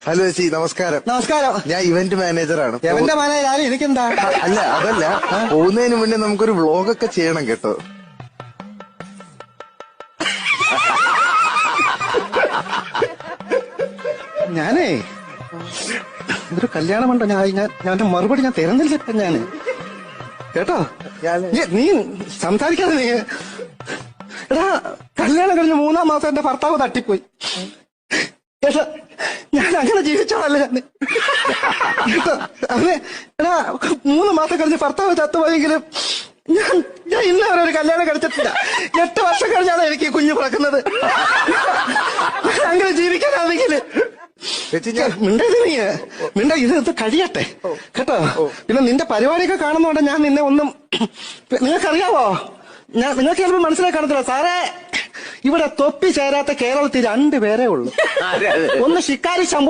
Hello ചേച്ചി, നമസ്കാരം. നമസ്കാരം. ഞാൻ ഇവന്റ് മാനേജറാണ്. എവന്റെ മാനേജർ എനിക്കെന്താ? അല്ല, അതല്ല, പോകുന്നതിന് മുന്നേ നമുക്കൊരു വ്ളോഗൊക്കെ ചെയ്യണം കേട്ടോ. ഞാനേ ഇതൊരു കല്യാണം ഉണ്ടോ? ഞാൻ മറുപടി ഞാൻ തരുന്നില്ല ഇപ്പൊ ഞാന് കേട്ടോ. നീ സംസാരിക്കാതെ നീ എടാ, കല്യാണം കഴിഞ്ഞ് 3-ാം മാസം എന്റെ ഭർത്താവ് തട്ടിപ്പോയി കേട്ടോ. ഞാൻ അങ്ങനെ ജീവിച്ചോളല്ലേ ഞാൻ കേട്ടോ. അവന് എടാ 3 മാസം കഴിഞ്ഞ് ഭർത്താവ് ചത്തുപോയെങ്കിലും ഞാൻ ഇന്ന് വരെ ഒരു കല്യാണം കഴിച്ചിട്ടില്ല. 8 വർഷം കഴിഞ്ഞാണ് എനിക്ക് കുഞ്ഞു പിറക്കുന്നത്. അങ്ങനെ ജീവിക്കാനാണെങ്കിൽ മിണ്ട ഇത് കഴിയട്ടെ കേട്ടോ. പിന്നെ നിന്റെ പരിപാടിയൊക്കെ കാണുന്നോണ്ട് ഞാൻ നിന്നെ ഒന്നും നിങ്ങൾക്കറിയാവോ, നിങ്ങൾക്ക് ചിലപ്പോൾ മനസ്സിലാക്കി കാണത്തില്ല സാറേ. ഇവിടെ തൊപ്പി ചേരാത്ത കേരളത്തിൽ 2 പേരേ ഉള്ളൂ. ഒന്ന് ശിക്കാരി ശംഭു